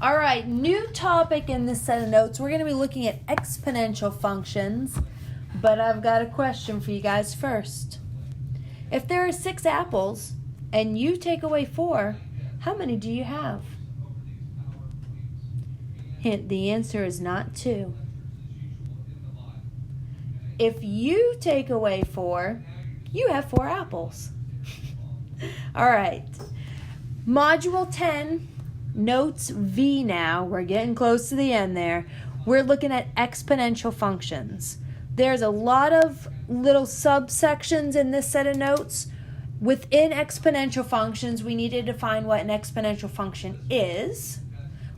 All right, new topic in this set of notes. We're going to be looking at exponential functions, but I've got a question for you guys first. If there are 6 apples and you take away 4, how many do you have? Hint, the answer is not 2. If you take away 4, you have 4 apples. All right. Module 10, notes V now. We're getting close to the end there. We're looking at exponential functions. There's a lot of little subsections in this set of notes. Within exponential functions, we need to define what an exponential function is.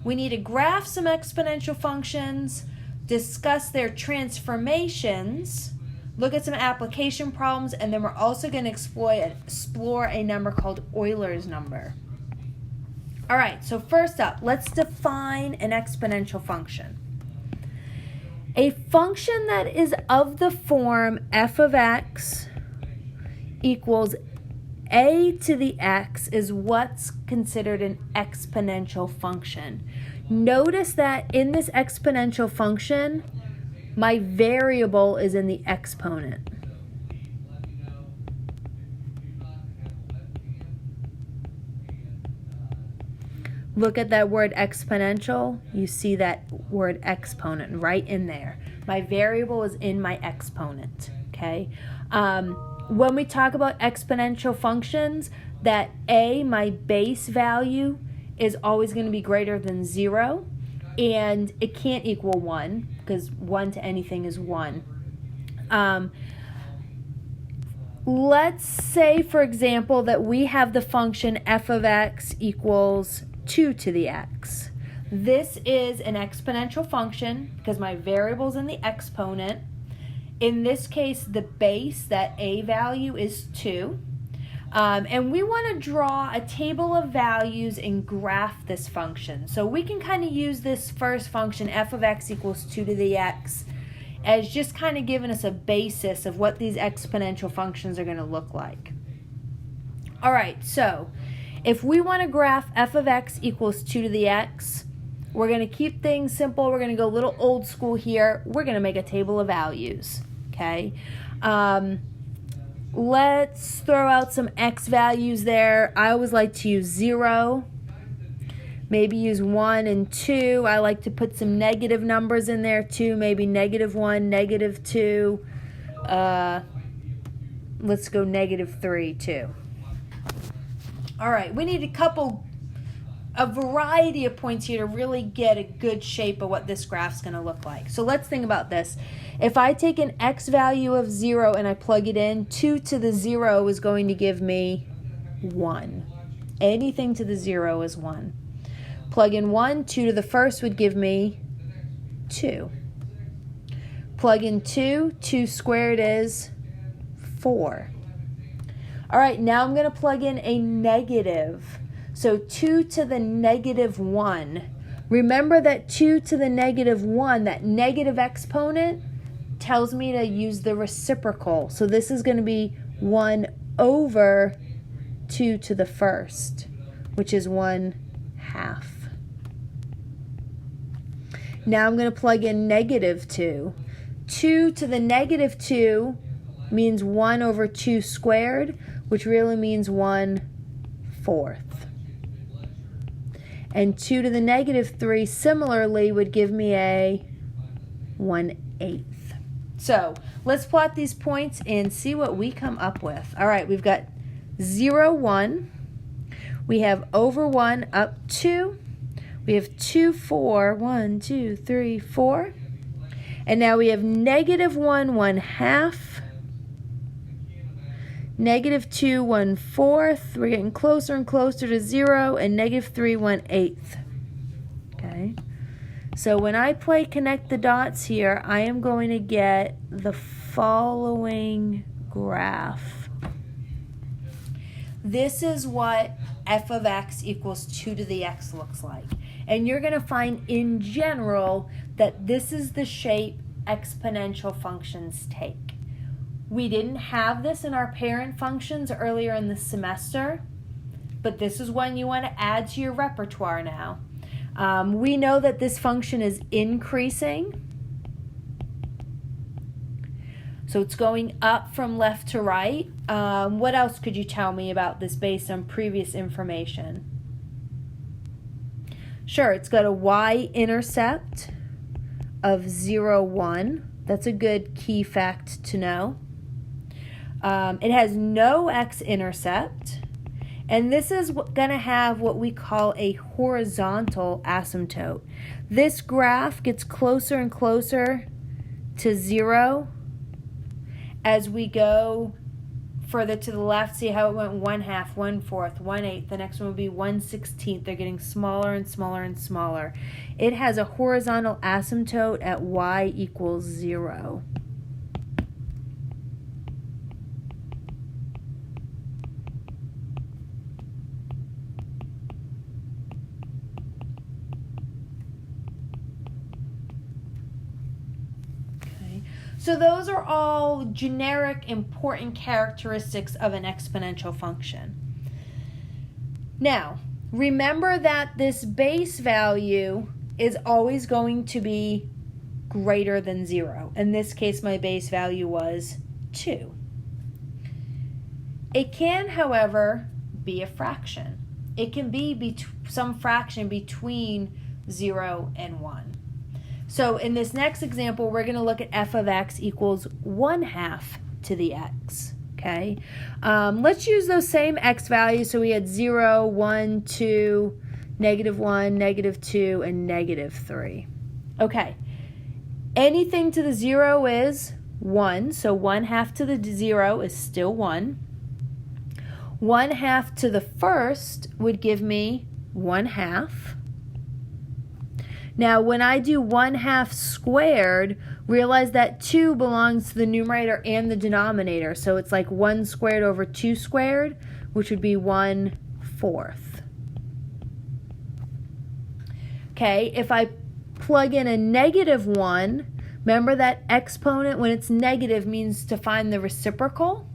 We need to graph some exponential functions, discuss their transformations, look at some application problems, and then we're also going to explore a number called Euler's number. All right, so first up, let's define an exponential function. A function that is of the form f of x equals a to the x is what's considered an exponential function. Notice that in this exponential function, my variable is in the exponent. Look at that word exponential. You see that word exponent right in there. My variable is in my exponent, okay? When we talk about exponential functions, that a, my base value, is always going to be greater than 0, and it can't equal 1, because 1 to anything is 1. Let's say, for example, that we have the function f of x equals 2 to the x. This is an exponential function because my variable's in the exponent. In this case, the base, that a value, is 2. And we want to draw a table of values and graph this function. So we can kind of use this first function, f of x equals 2 to the x, as just kind of giving us a basis of what these exponential functions are going to look like. All right, so if we want to graph f of x equals 2 to the x, we're going to keep things simple. We're going to go a little old school here. We're going to make a table of values, okay? Let's throw out some x values there. I always like to use 0, maybe use 1 and 2. I like to put some negative numbers in there too, maybe -1, -2. Let's go -3 too. All right, we need a variety of points here to really get a good shape of what this graph's going to look like. So let's think about this. If I take an x value of 0 and I plug it in, 2 to the 0 is going to give me 1. Anything to the 0 is 1. Plug in 1, 2 to the first would give me 2. Plug in 2, 2 squared is 4. All right, now I'm going to plug in a negative. So 2 to the -1. Remember that 2 to the -1, that negative exponent, tells me to use the reciprocal. So this is going to be 1 over 2 to the first, which is 1/2. Now I'm going to plug in -2. 2 to the -2 means 1 over 2 squared, which really means 1/4. And 2 to the -3 similarly would give me a 1/8. So let's plot these points and see what we come up with. All right, we've got 0, 1. We have over 1 up 2. We have 2, 4. 1, 2, 3, 4. And now we have -1, 1/2. -2, 1/4. We're getting closer and closer to 0, and -3, 1/8. Okay. So when I connect the dots here, I am going to get the following graph. This is what f of x equals 2 to the x looks like. And you're going to find in general that this is the shape exponential functions take. We didn't have this in our parent functions earlier in the semester, but this is one you want to add to your repertoire now. We know that this function is increasing. So it's going up from left to right. What else could you tell me about this based on previous information? Sure, it's got a y-intercept of 0, 1. That's a good key fact to know. It has no x-intercept. And this is going to have what we call a horizontal asymptote. This graph gets closer and closer to 0 as we go further to the left. See how it went 1/2, 1/4, 1/8. The next one would be 1/16. They're getting smaller and smaller and smaller. It has a horizontal asymptote at y equals 0. So those are all generic important characteristics of an exponential function. Now, remember that this base value is always going to be greater than 0. In this case, my base value was 2. It can, however, be a fraction. It can be some fraction between 0 and 1. So in this next example, we're going to look at f of x equals 1/2 to the x, okay? Let's use those same x values. So we had 0, 1, 2, -1, -2, and -3. Okay, anything to the 0 is 1, so 1/2 to the 0 is still 1. 1/2 to the first would give me 1/2. Now, when I do 1/2 squared, realize that 2 belongs to the numerator and the denominator. So it's like 1 squared over 2 squared, which would be 1/4. Okay, if I plug in a -1, remember that exponent, when it's negative, means to find the reciprocal.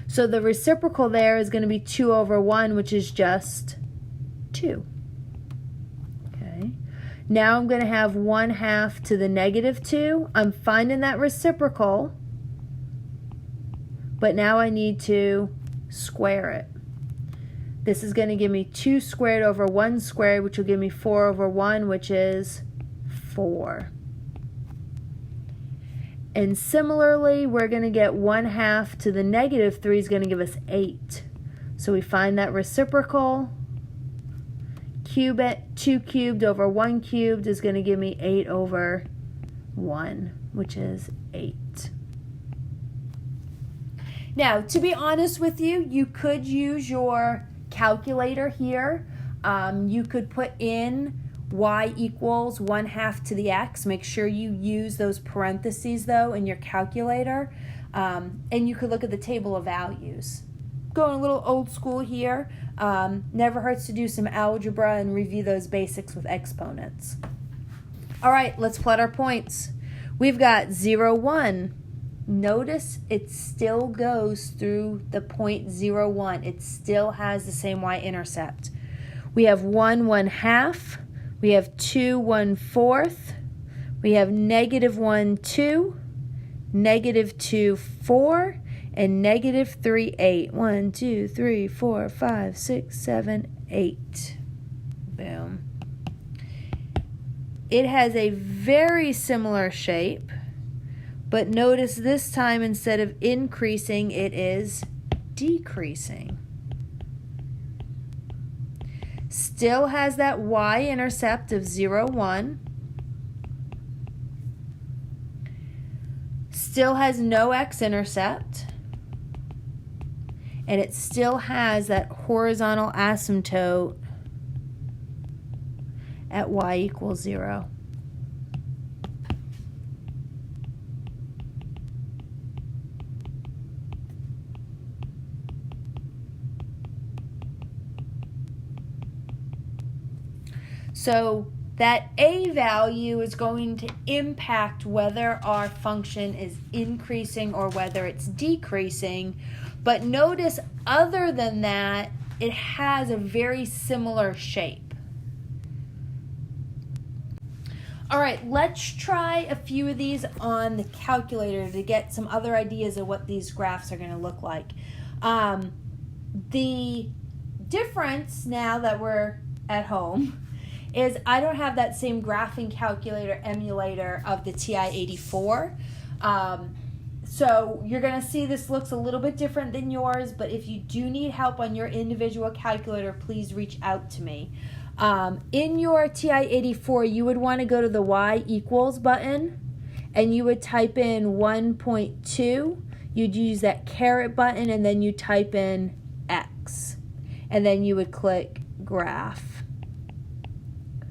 So the reciprocal there is going to be 2 over 1, which is just 2. Now I'm going to have 1/2 to the -2. I'm finding that reciprocal, but now I need to square it. This is going to give me 2 squared over 1 squared, which will give me 4 over 1, which is 4. And similarly, we're going to get 1/2 to the -3 is going to give us 8. So we find that reciprocal. Cube it, 2 cubed over 1 cubed is going to give me 8 over 1, which is 8. Now, to be honest with you, you could use your calculator here. You could put in y equals 1/2 to the x. Make sure you use those parentheses, though, in your calculator. And you could look at the table of values. Going a little old school here. Never hurts to do some algebra and review those basics with exponents. All right, let's plot our points. We've got 0, 1. Notice it still goes through the point 0, 1. It still has the same y-intercept. We have 1, 1/2. We have 2, 1/4. We have -1, 2. -2, 4. And -3, 8. 1, 2, 3, 4, 5, 6, 7, 8. Boom. It has a very similar shape, but notice this time instead of increasing, it is decreasing. Still has that y-intercept of 0, 1. Still has no x-intercept. And it still has that horizontal asymptote at y equals 0. So that a value is going to impact whether our function is increasing or whether it's decreasing. But notice, other than that, it has a very similar shape. All right, let's try a few of these on the calculator to get some other ideas of what these graphs are going to look like. The difference now that we're at home is I don't have that same graphing calculator emulator of the TI-84. So you're going to see this looks a little bit different than yours, but if you do need help on your individual calculator, please reach out to me. In your TI-84, you would want to go to the Y equals button, and you would type in 1.2. You'd use that caret button, and then you type in X, and then you would click graph.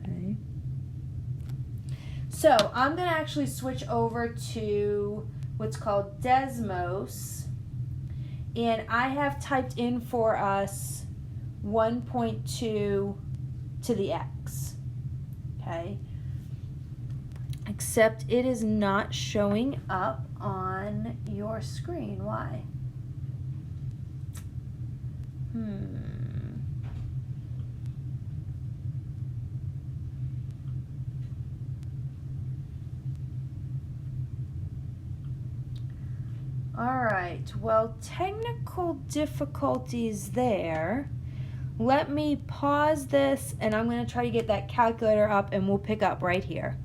Okay. So I'm going to actually switch over to what's called Desmos, and I have typed in for us 1.2 to the X, okay, except it is not showing up on your screen. Why? All right, well, technical difficulties there. Let me pause this, and I'm going to try to get that calculator up, and we'll pick up right here.